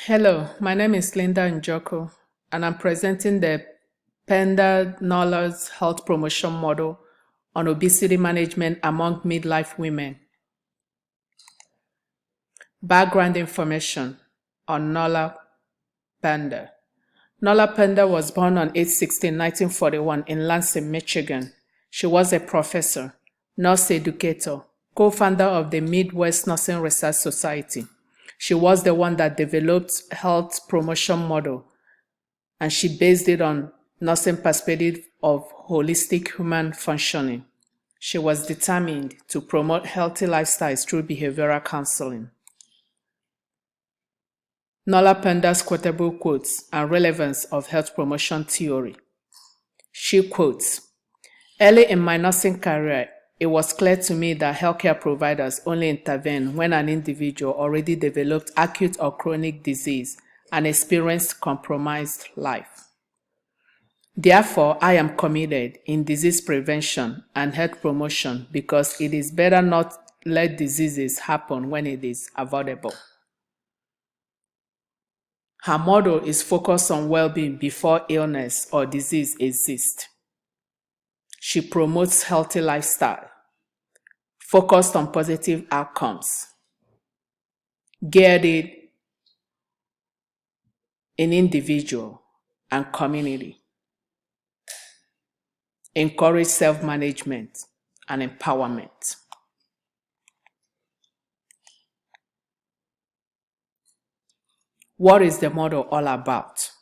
Hello, my name is Linda Njoko, and I'm presenting the Penda Nola's health promotion model on obesity management among midlife women. Background information on Nola Penda. Nola Penda was born on 8/16, 1941 in Lansing, Michigan. She was a professor, nurse educator, co-founder of the Midwest Nursing Research Society. She was the one that developed health promotion model, and she based it on nursing perspective of holistic human functioning. She was determined to promote healthy lifestyles through behavioral counseling. Nola Penda's quotable quotes and relevance of health promotion theory. She quotes, "Early in my nursing career, it was clear to me that healthcare providers only intervene when an individual already developed acute or chronic disease and experienced compromised life. Therefore, I am committed in disease prevention and health promotion because it is better not let diseases happen when it is avoidable." Her model is focused on well-being before illness or disease exists. She promotes healthy lifestyle, focused on positive outcomes, geared in individual and community, encourage self-management and empowerment. What is the model all about?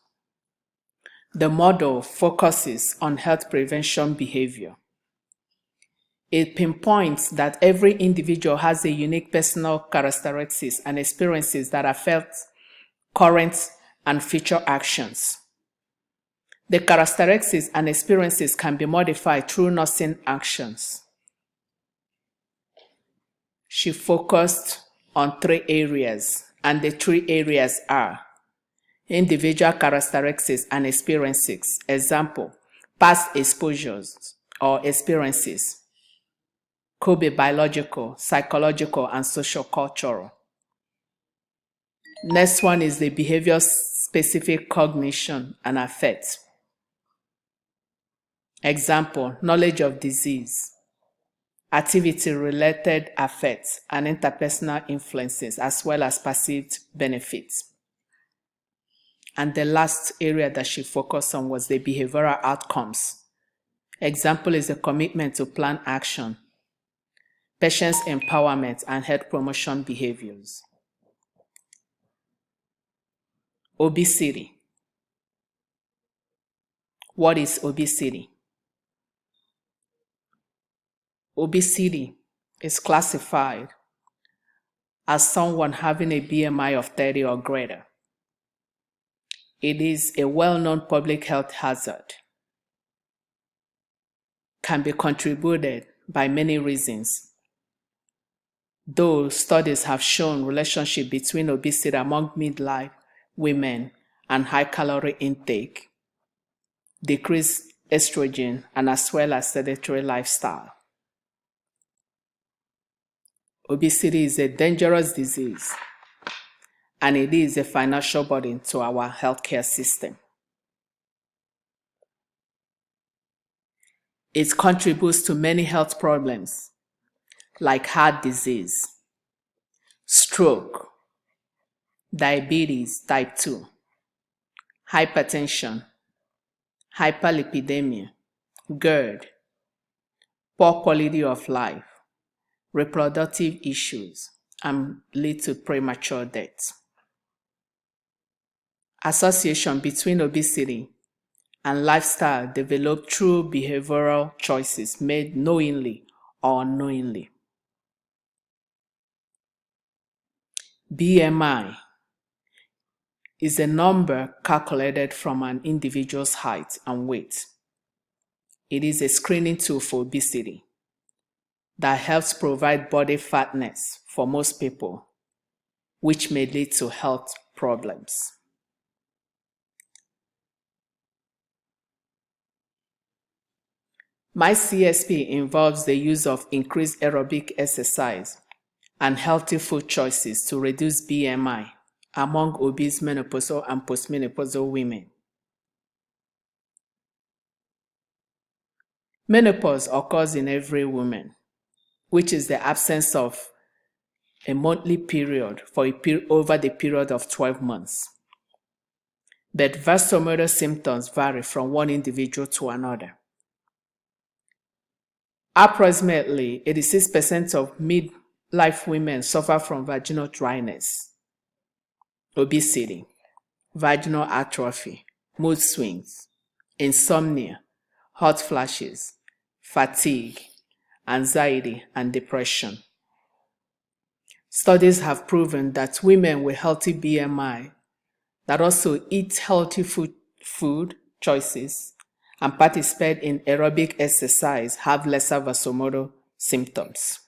The model focuses on health prevention behavior. It pinpoints that every individual has a unique personal characteristics and experiences that affect current and future actions. The characteristics and experiences can be modified through nursing actions. She focused on 3 areas, and the 3 areas are individual characteristics and experiences. Example, past exposures or experiences. Could be biological, psychological, and social cultural. Next one is the behavior specific cognition and affect. Example, knowledge of disease, activity-related affects, and interpersonal influences, as well as perceived benefits. And the last area that she focused on was the behavioral outcomes. Example is the commitment to plan action, patient's empowerment, and health promotion behaviors. Obesity. What is obesity? Obesity is classified as someone having a BMI of 30 or greater. It is a well-known public health hazard. Can be contributed by many reasons. Though studies have shown relationship between obesity among midlife women and high calorie intake, decreased estrogen, and as well as sedentary lifestyle. Obesity is a dangerous disease, and it is a financial burden to our healthcare system. It contributes to many health problems like heart disease, stroke, diabetes type 2, hypertension, hyperlipidemia, GERD, poor quality of life, reproductive issues, and lead to premature death. Association between obesity and lifestyle developed through behavioral choices made knowingly or unknowingly. BMI is a number calculated from an individual's height and weight. It is a screening tool for obesity that helps provide body fatness for most people, which may lead to health problems. My CSP involves the use of increased aerobic exercise and healthy food choices to reduce BMI among obese menopausal and postmenopausal women. Menopause occurs in every woman, which is the absence of a monthly period for over the period of 12 months. But vasomotor symptoms vary from one individual to another. Approximately 86% of midlife women suffer from vaginal dryness, obesity, vaginal atrophy, mood swings, insomnia, hot flashes, fatigue, anxiety, and depression. Studies have proven that women with healthy BMI that also eat healthy food choices and participate in aerobic exercise have lesser vasomotor symptoms.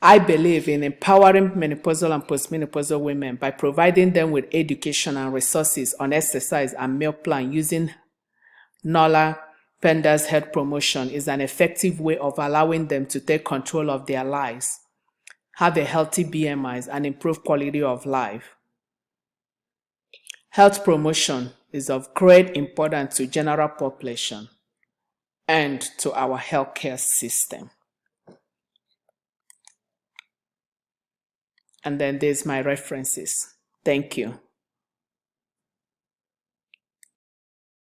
I believe in empowering menopausal and postmenopausal women by providing them with education and resources on exercise and meal plan using Nola Pender's health promotion is an effective way of allowing them to take control of their lives, have a healthy BMIs, and improve quality of life. Health promotion is of great importance to general population and to our healthcare system. And then there's my references. Thank you.